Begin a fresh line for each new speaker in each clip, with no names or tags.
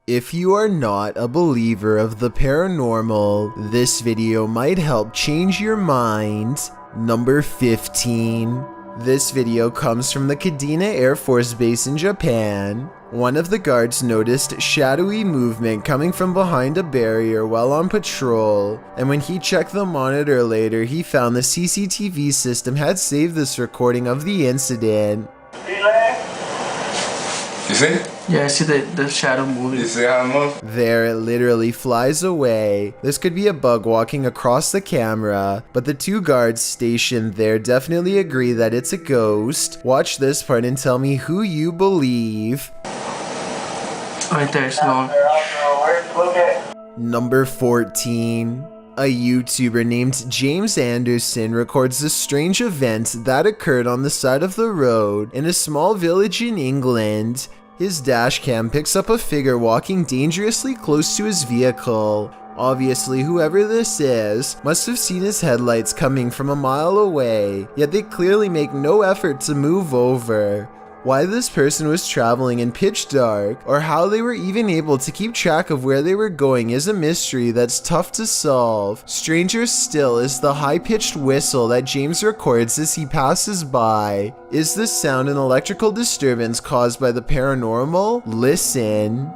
If you are not a believer of the paranormal, this video might help change your mind. Number 15. This video comes from the Kadena Air Force Base in Japan. One of the guards noticed shadowy movement coming from behind a barrier while on patrol, and when he checked the monitor later, he found the CCTV system had saved this recording of the incident.
You see?
Yeah, I see the shadow moving.
You see how it moves?
There, it literally flies away. This could be a bug walking across the camera, but the two guards stationed there definitely agree that it's a ghost. Watch this part and tell me who you believe.
Right there, it's long.
Number 14. A YouTuber named James Anderson records a strange event that occurred on the side of the road in a small village in England. His dashcam picks up a figure walking dangerously close to his vehicle. Obviously, whoever this is must have seen his headlights coming from a mile away, yet they clearly make no effort to move over. Why this person was traveling in pitch dark, or how they were even able to keep track of where they were going, is a mystery that's tough to solve. Stranger still is the high-pitched whistle that James records as he passes by. Is this sound an electrical disturbance caused by the paranormal? Listen.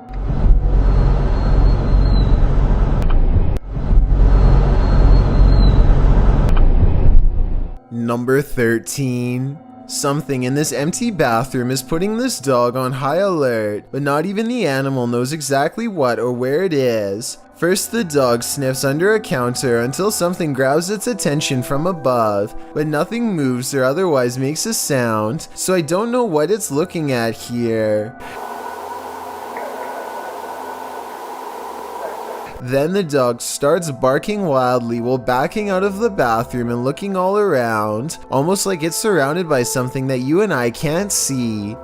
Number 13. Something in this empty bathroom is putting this dog on high alert, but not even the animal knows exactly what or where it is. First, the dog sniffs under a counter until something grabs its attention from above, but nothing moves or otherwise makes a sound, so I don't know what it's looking at here. Then the dog starts barking wildly while backing out of the bathroom and looking all around, almost like it's surrounded by something that you and I can't see.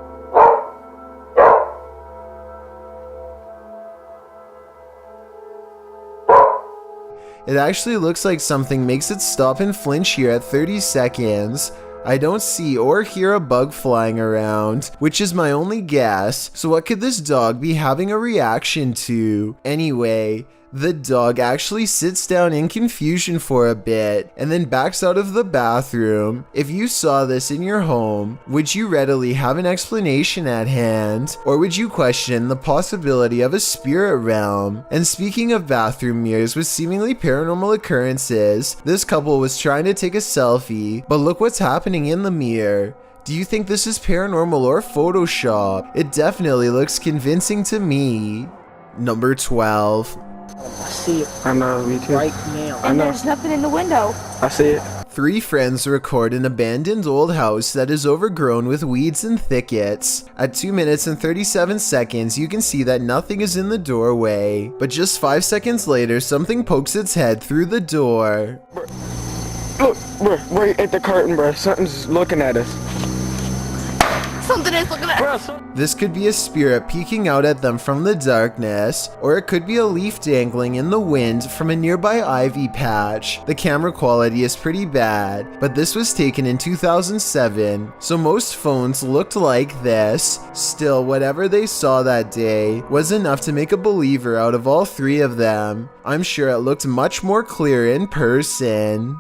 It actually looks like something makes it stop and flinch here at 30 seconds. I don't see or hear a bug flying around, which is my only guess, so what could this dog be having a reaction to? Anyway, the dog actually sits down in confusion for a bit and then backs out of the bathroom. If you saw this in your home, would you readily have an explanation at hand, or would you question the possibility of a spirit realm? And speaking of bathroom mirrors with seemingly paranormal occurrences, this couple was trying to take a selfie, but look what's happening in the mirror. Do you think this is paranormal or Photoshop? It definitely looks convincing to me. Number 12.
I see it
I know, me too.
right now.
I
And
know.
there's nothing in the window.
I see it.
Three friends record an abandoned old house that is overgrown with weeds and thickets. At 2 minutes and 37 seconds, you can see that nothing is in the doorway. But just 5 seconds later, something pokes its head through the door.
Look, bro, right at the curtain, bro. Something's looking at us.
Something is looking at us.
This could be a spirit peeking out at them from the darkness, or it could be a leaf dangling in the wind from a nearby ivy patch. The camera quality is pretty bad, but this was taken in 2007, so most phones looked like this. Still, whatever they saw that day was enough to make a believer out of all three of them. I'm sure it looked much more clear in person.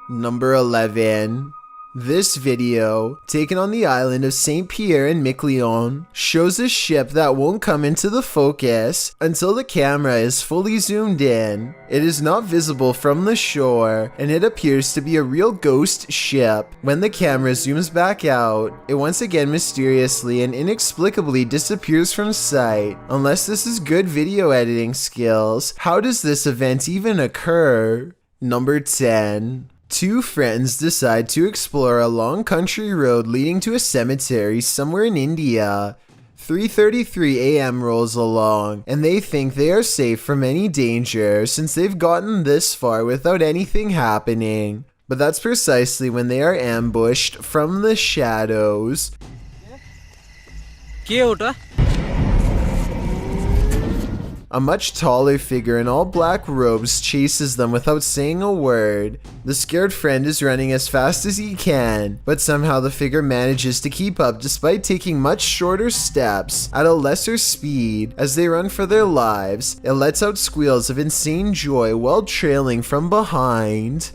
Number 11. This video, taken on the island of St. Pierre and Miquelon, shows a ship that won't come into the focus until the camera is fully zoomed in. It is not visible from the shore, and it appears to be a real ghost ship. When the camera zooms back out, it once again mysteriously and inexplicably disappears from sight. Unless this is good video editing skills, how does this event even occur? Number 10. Two friends decide to explore a long country road leading to a cemetery somewhere in India. 3:33 a.m. rolls along, and they think they are safe from any danger since they've gotten this far without anything happening. But that's precisely when they are ambushed from the shadows. A much taller figure in all black robes chases them without saying a word. The scared friend is running as fast as he can, but somehow the figure manages to keep up despite taking much shorter steps at a lesser speed. As they run for their lives, it lets out squeals of insane joy while trailing from behind.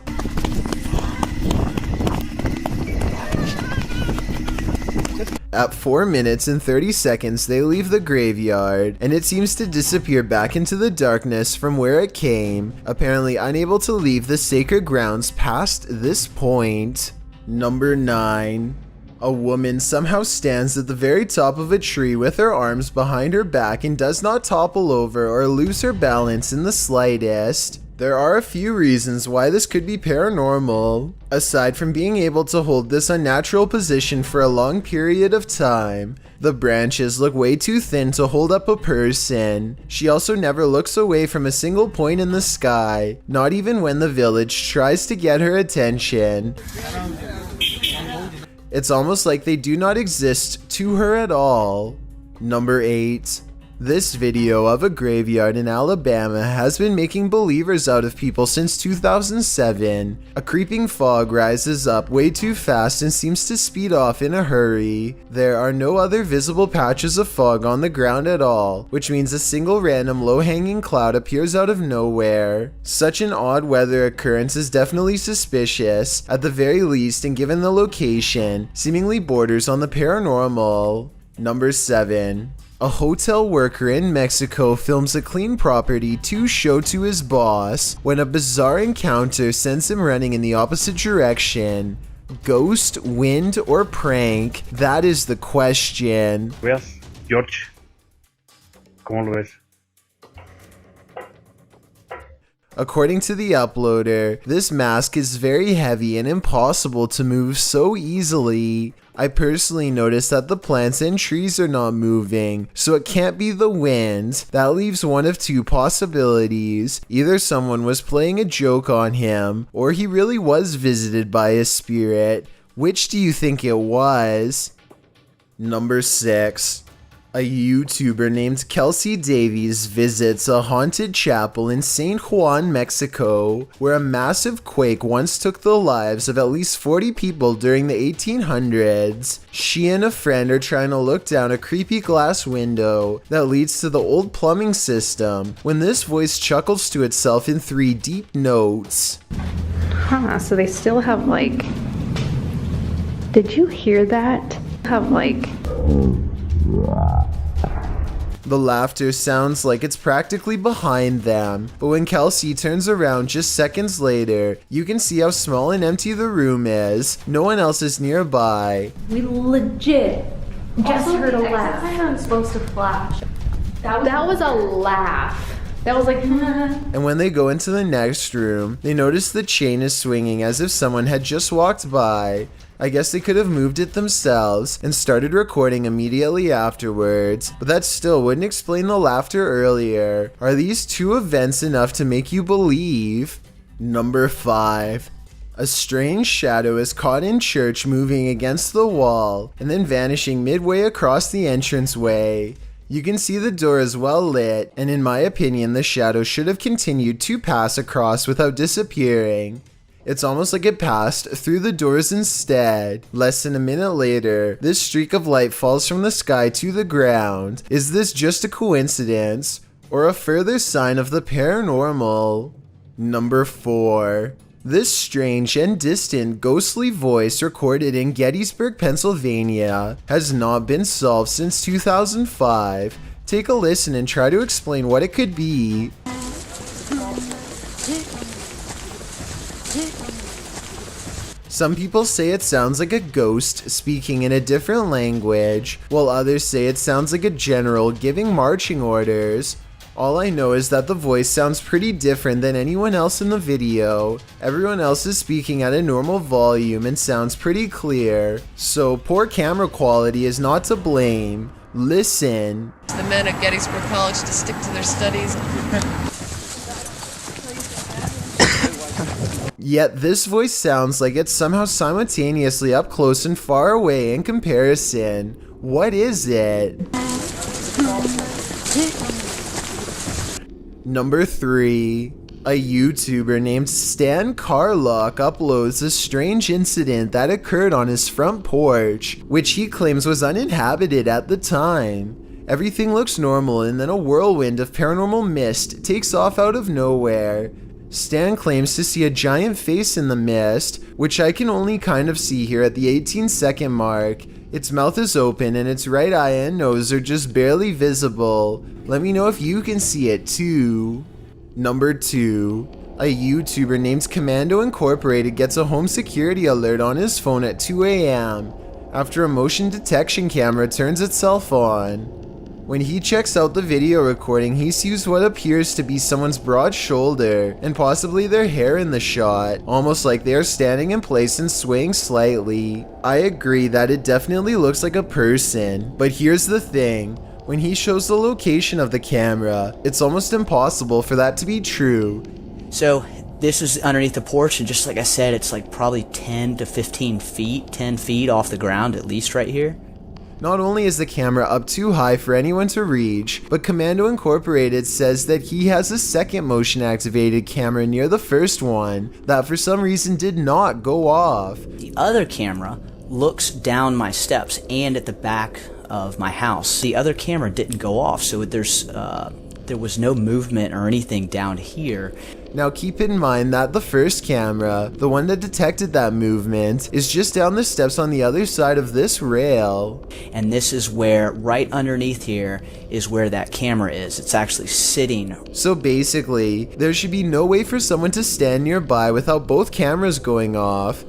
At 4 minutes and 30 seconds, they leave the graveyard, and it seems to disappear back into the darkness from where it came, apparently unable to leave the sacred grounds past this point. Number 9. A woman somehow stands at the very top of a tree with her arms behind her back and does not topple over or lose her balance in the slightest. There are a few reasons why this could be paranormal. Aside from being able to hold this unnatural position for a long period of time, the branches look way too thin to hold up a person. She also never looks away from a single point in the sky, not even when the village tries to get her attention. It's almost like they do not exist to her at all. Number 8. This video of a graveyard in Alabama has been making believers out of people since 2007. A creeping fog rises up way too fast and seems to speed off in a hurry. There are no other visible patches of fog on the ground at all, which means a single random low-hanging cloud appears out of nowhere. Such an odd weather occurrence is definitely suspicious, at the very least, and given the location, seemingly borders on the paranormal. Number 7. A hotel worker in Mexico films a clean property to show to his boss when a bizarre encounter sends him running in the opposite direction. Ghost, wind, or prank? That is the question.
Veas, George, ¿cómo lo ves?
According to the uploader, this mask is very heavy and impossible to move so easily. I personally noticed that the plants and trees are not moving, so it can't be the wind. That leaves one of two possibilities. Either someone was playing a joke on him, or he really was visited by a spirit. Which do you think it was? Number 6. A YouTuber named Kelsey Davies visits a haunted chapel in San Juan, Mexico, where a massive quake once took the lives of at least 40 people during the 1800s. She and a friend are trying to look down a creepy glass window that leads to the old plumbing system when this voice chuckles to itself in 3 deep notes.
Huh, so they still have like... Did you hear that? Have like...
The laughter sounds like it's practically behind them, but when Kelsey turns around just seconds later, you can see how small and empty the room is. No one else is nearby.
We legit just heard a laugh.
I'm supposed to flash.
That was a laugh. That was like...
And when they go into the next room, they notice the chain is swinging as if someone had just walked by. I guess they could have moved it themselves and started recording immediately afterwards, but that still wouldn't explain the laughter earlier. Are these two events enough to make you believe? Number 5. A strange shadow is caught in church moving against the wall and then vanishing midway across the entranceway. You can see the door is well lit, and in my opinion, the shadow should have continued to pass across without disappearing. It's almost like it passed through the doors instead. Less than a minute later, this streak of light falls from the sky to the ground. Is this just a coincidence, or a further sign of the paranormal? Number 4. This strange and distant ghostly voice recorded in Gettysburg, Pennsylvania has not been solved since 2005. Take a listen and try to explain what it could be. Some people say it sounds like a ghost speaking in a different language, while others say it sounds like a general giving marching orders. All I know is that the voice sounds pretty different than anyone else in the video. Everyone else is speaking at a normal volume and sounds pretty clear, so poor camera quality is not to blame. Listen.
The men at Gettysburg College to stick to their studies.
Yet this voice sounds like it's somehow simultaneously up close and far away in comparison. What is it? Number 3. A YouTuber named Stan Carlock uploads a strange incident that occurred on his front porch, which he claims was uninhabited at the time. Everything looks normal, and then a whirlwind of paranormal mist takes off out of nowhere. Stan claims to see a giant face in the mist, which I can only kind of see here at the 18-second mark. Its mouth is open and its right eye and nose are just barely visible. Let me know if you can see it too. Number 2. A YouTuber named Commando Incorporated gets a home security alert on his phone at 2 a.m. after a motion detection camera turns itself on. When he checks out the video recording, he sees what appears to be someone's broad shoulder and possibly their hair in the shot, almost like they are standing in place and swaying slightly. I agree that it definitely looks like a person, but here's the thing. When he shows the location of the camera, it's almost impossible for that to be true.
So this is underneath the porch, and just like I said, it's like probably 10 to 15 feet, 10 feet off the ground at least right here.
Not only is the camera up too high for anyone to reach, but Commando Incorporated says that he has a second motion activated camera near the first one that for some reason did not go off.
The other camera looks down my steps and at the back of my house. The other camera didn't go off, so there was no movement or anything down here.
Now keep in mind that the first camera, the one that detected that movement, is just down the steps on the other side of this rail.
And this is where, right underneath here, is where that camera is. It's actually sitting.
So basically, there should be no way for someone to stand nearby without both cameras going off.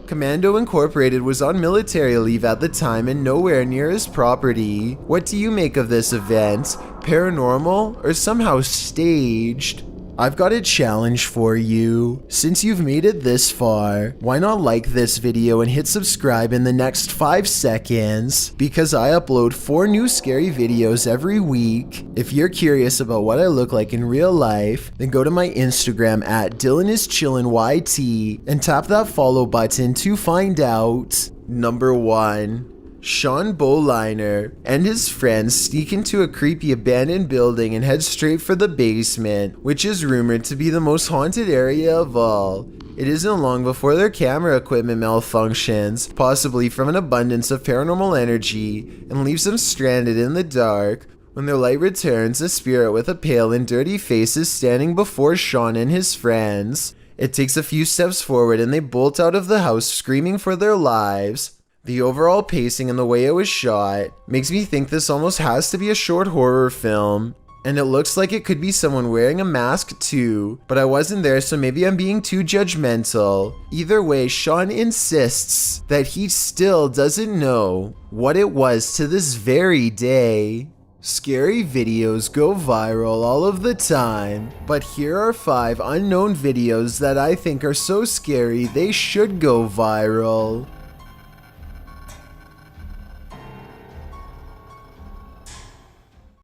Commando Incorporated was on military leave at the time and nowhere near his property. What do you make of this event? Paranormal or somehow staged? I've got a challenge for you. Since you've made it this far, why not like this video and hit subscribe in the next 5 seconds? Because I upload 4 new scary videos every week. If you're curious about what I look like in real life, then go to my Instagram at DylanIsChillinYT and tap that follow button to find out. Number 1. Sean Boliner and his friends sneak into a creepy abandoned building and head straight for the basement, which is rumored to be the most haunted area of all. It isn't long before their camera equipment malfunctions, possibly from an abundance of paranormal energy, and leaves them stranded in the dark. When their light returns, a spirit with a pale and dirty face is standing before Sean and his friends. It takes a few steps forward and they bolt out of the house screaming for their lives. The overall pacing and the way it was shot makes me think this almost has to be a short horror film. And it looks like it could be someone wearing a mask too, but I wasn't there, so maybe I'm being too judgmental. Either way, Sean insists that he still doesn't know what it was to this very day. Scary videos go viral all of the time, but here are 5 unknown videos that I think are so scary they should go viral.